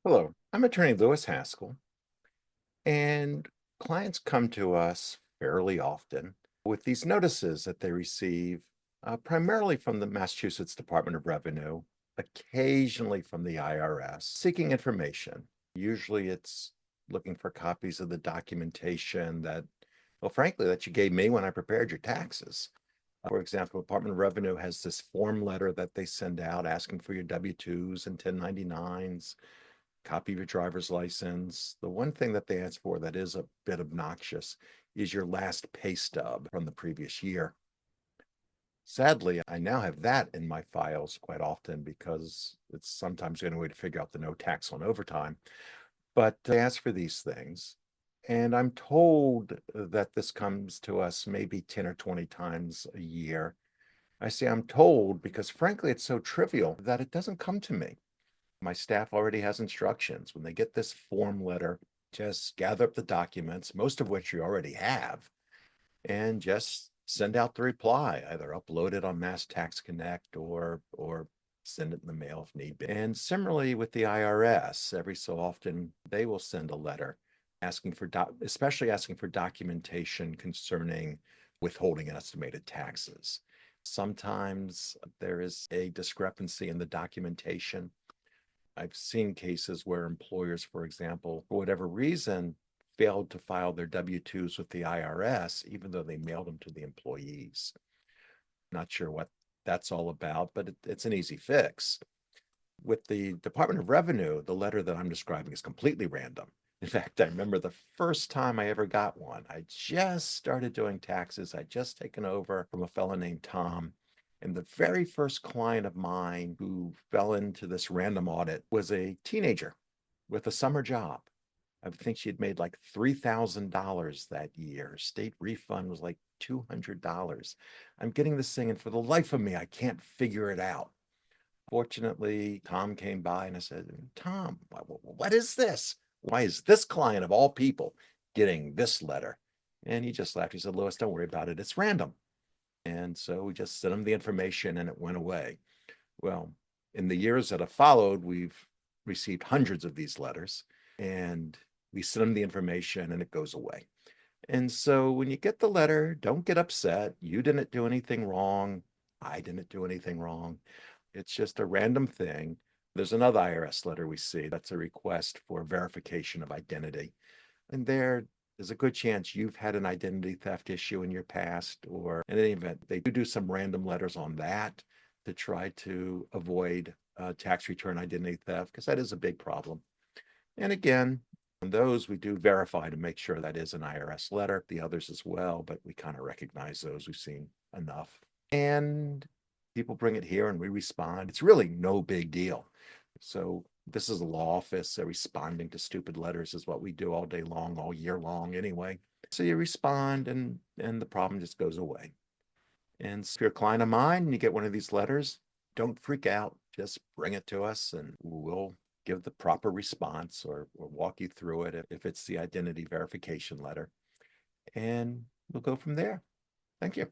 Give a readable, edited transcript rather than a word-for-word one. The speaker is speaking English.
Hello, I'm attorney Louis Haskell, and clients come to us fairly often with these notices that they receive primarily from the Massachusetts Department of Revenue, occasionally from the IRS, seeking information. Usually it's looking for copies of the documentation that, well, frankly, that you gave me when I prepared your taxes. For example, Department of Revenue has this form letter that they send out asking for your W-2s and 1099s, copy of your driver's license. The one thing that they ask for that is a bit obnoxious is your last pay stub from the previous year. Sadly, I now have that in my files quite often because it's sometimes the only way to figure out the no tax on overtime. But they ask for these things. And I'm told that this comes to us maybe 10 or 20 times a year. I say I'm told because, frankly, it's so trivial that it doesn't come to me. My staff already has instructions. When they get this form letter, just gather up the documents, most of which you already have, and just send out the reply, either upload it on Mass Tax Connect or send it in the mail if need be. And similarly with the IRS, every so often they will send a letter asking for especially asking for documentation concerning withholding and estimated taxes. Sometimes there is a discrepancy in the documentation. I've seen cases where employers, for example, for whatever reason, failed to file their W-2s with the IRS, even though they mailed them to the employees. Not sure what that's all about, but it's an easy fix. With the Department of Revenue, the letter that I'm describing is completely random. In fact, I remember the first time I ever got one. I just started doing taxes. I'd just taken over from a fellow named Tom. And the very first client of mine who fell into this random audit was a teenager with a summer job. I think she had made like $3,000 that year. State refund was like $200. I'm getting this thing, and for the life of me, I can't figure it out. Fortunately, Tom came by and I said, Tom, what is this? Why is this client of all people getting this letter? And he just laughed. He said, Louis, don't worry about it. It's random. And so we just sent him the information and it went away. Well, in the years that have followed, we've received hundreds of these letters and we send them the information and it goes away. And so when you get the letter, don't get upset. You didn't do anything wrong. I didn't do anything wrong. It's just a random thing. There's another IRS letter we see that's a request for verification of identity. And there's a good chance you've had an identity theft issue in your past, or in any event, they do some random letters on that to try to avoid tax return identity theft, because that is a big problem. And again, on those, we do verify to make sure that is an IRS letter, the others as well, but we kind of recognize those. We've seen enough. And people bring it here and we respond. It's really no big deal. So this is a law office. So responding to stupid letters is what we do all day long, all year long anyway. So you respond and the problem just goes away. And if you're a client of mine and you get one of these letters, don't freak out. Just bring it to us and we'll give the proper response or walk you through it if it's the identity verification letter. And we'll go from there. Thank you.